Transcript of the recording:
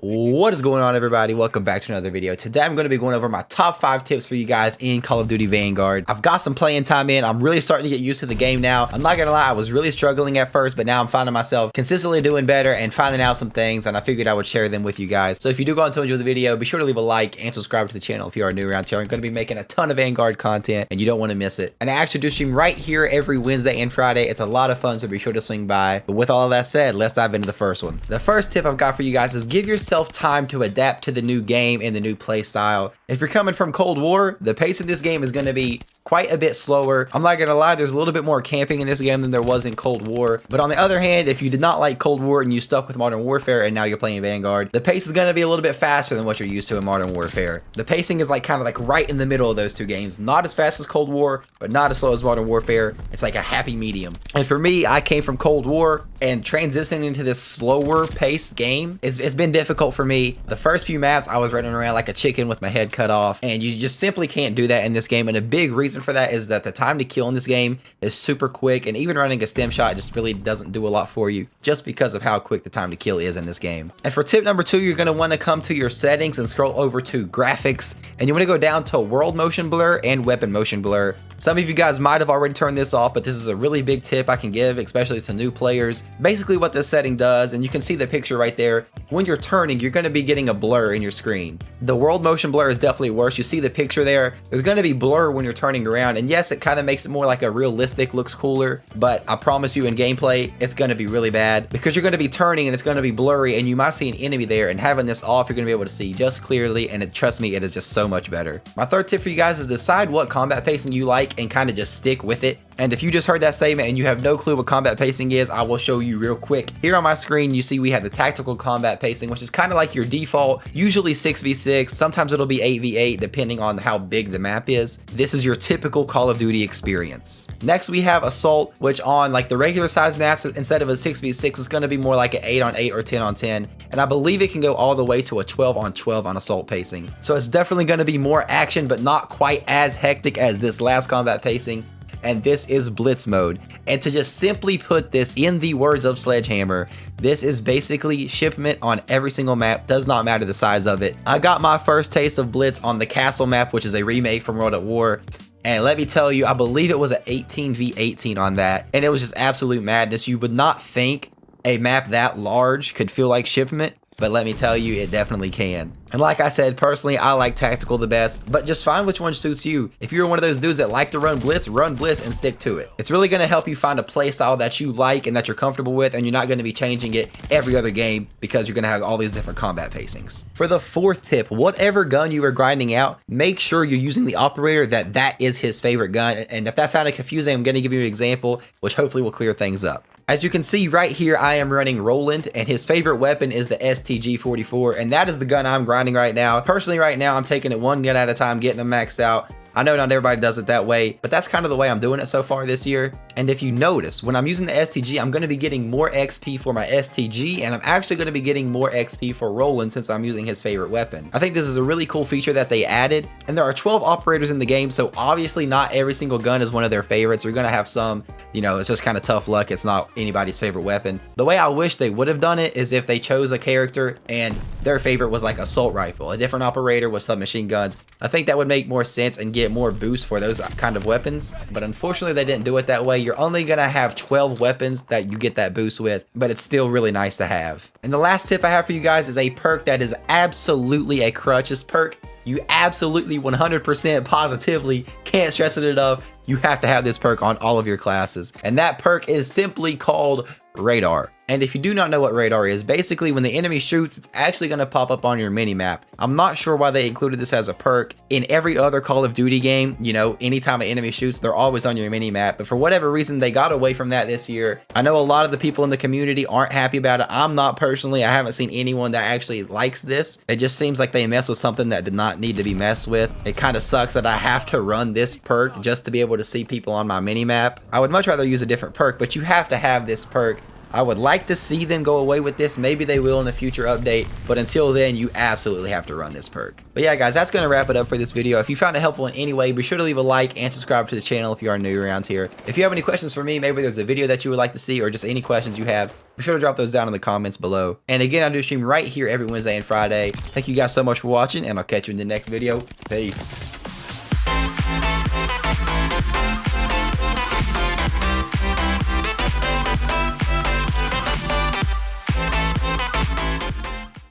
What is going on, everybody? Welcome back to another video. Today I'm going to be going over my top 5 tips for you guys in Call of Duty Vanguard. I've got some playing time in. I'm really starting to get used to the game now. I'm not gonna lie, I was really struggling at first, but now I'm finding myself consistently doing better and finding out some things, and I figured I would share them with you guys. So if you do go on to enjoy the video, be sure to leave a like and subscribe to the channel if you are new around here. I'm going to be making a ton of Vanguard content and you don't want to miss it. And I actually do stream right here every Wednesday and Friday. It's a lot of fun, so be sure to swing by. But with all of that said, let's dive into the first one. The first tip I've got for you guys is give yourself time to adapt to the new game and the new play style. If you're coming from Cold War, the pace in this game is going to be quite a bit slower. I'm not gonna lie, there's a little bit more camping in this game than there was in Cold War. But on the other hand, if you did not like Cold War and you stuck with Modern Warfare and now you're playing Vanguard, the pace is gonna be a little bit faster than what you're used to in Modern Warfare. The pacing is kind of like right in the middle of those two games. Not as fast as Cold War, but not as slow as Modern Warfare. It's like a happy medium. And for me, I came from Cold War, and transitioning into this slower paced game, it's been difficult for me. The first few maps, I was running around like a chicken with my head cut off, and you just simply can't do that in this game. And a big reason for that is that the time to kill in this game is super quick, and even running a stem shot just really doesn't do a lot for you just because of how quick the time to kill is in this game. And for tip number 2, you're going to want to come to your settings and scroll over to graphics, and you want to go down to world motion blur and weapon motion blur. Some of you guys might have already turned this off, but this is a really big tip I can give, especially to new players. Basically what this setting does, and you can see the picture right there, when you're turning, you're going to be getting a blur in your screen. The world motion blur is definitely worse. You see the picture there, there's going to be blur when you're turning around, and yes, it kind of makes it more like a realistic, looks cooler, but I promise you in gameplay, it's going to be really bad because you're going to be turning and it's going to be blurry, and you might see an enemy there, and having this off, you're going to be able to see just clearly, and trust me, it is just so much better. My third tip for you guys is decide what combat pacing you like and kind of just stick with it. And if you just heard that statement and you have no clue what combat pacing is, I will show you real quick. Here on my screen, you see we have the tactical combat pacing, which is kind of like your default, usually 6v6. Sometimes it'll be 8v8 depending on how big the map is. This is your typical Call of Duty experience. Next, we have assault, which on like the regular size maps, instead of a 6v6, it's going to be more like an 8-on-8 or 10-on-10. And I believe it can go all the way to a 12-on-12 on assault pacing. So it's definitely going to be more action, but not quite as hectic as this last combat pacing. And this is Blitz mode. And to just simply put this in the words of Sledgehammer, this is basically shipment on every single map, does not matter the size of it. I got my first taste of Blitz on the Castle map, which is a remake from World at War. And let me tell you, I believe it was an 18v18 on that. And it was just absolute madness. You would not think a map that large could feel like shipment, but let me tell you, it definitely can. And like I said, personally, I like tactical the best, but just find which one suits you. If you're one of those dudes that like to run Blitz and stick to it. It's really going to help you find a play style that you like and that you're comfortable with, and you're not going to be changing it every other game because you're going to have all these different combat pacings. For the fourth tip, whatever gun you are grinding out, make sure you're using the operator that is his favorite gun. And if that sounded confusing, I'm going to give you an example, which hopefully will clear things up. As you can see right here, I am running Roland, and his favorite weapon is the STG-44, and that is the gun I'm grinding right now. Personally, right now, I'm taking it one gun at a time, getting them maxed out. I know not everybody does it that way, but that's kind of the way I'm doing it so far this year. And if you notice, when I'm using the STG, I'm going to be getting more XP for my STG, and I'm actually going to be getting more XP for Roland since I'm using his favorite weapon. I think this is a really cool feature that they added, and there are 12 operators in the game, so obviously not every single gun is one of their favorites. You're going to have some, you know, it's just kind of tough luck. It's not anybody's favorite weapon. The way I wish they would have done it is if they chose a character and their favorite was like assault rifle, a different operator with submachine guns. I think that would make more sense and get more boost for those kind of weapons, but unfortunately they didn't do it that way. You're only gonna have 12 weapons that you get that boost with, but it's still really nice to have. And the last tip I have for you guys is a perk that is absolutely a crutches perk. You absolutely 100% positively can't stress it enough. You have to have this perk on all of your classes, and that perk is simply called Radar. And if you do not know what radar is, basically when the enemy shoots, it's actually going to pop up on your mini-map. I'm not sure why they included this as a perk. In every other Call of Duty game, you know, anytime an enemy shoots, they're always on your mini-map. But for whatever reason, they got away from that this year. I know a lot of the people in the community aren't happy about it. I'm not personally. I haven't seen anyone that actually likes this. It just seems like they mess with something that did not need to be messed with. It kind of sucks that I have to run this perk just to be able to see people on my mini-map. I would much rather use a different perk, but you have to have this perk. I would like to see them go away with this. Maybe they will in a future update, but until then, you absolutely have to run this perk. But yeah, guys, that's going to wrap it up for this video. If you found it helpful in any way, be sure to leave a like and subscribe to the channel if you are new around here. If you have any questions for me, maybe there's a video that you would like to see or just any questions you have, Be sure to drop those down in the comments below. And again, I do stream right here every Wednesday and Friday. Thank you guys so much for watching, and I'll catch you in the next video. Peace.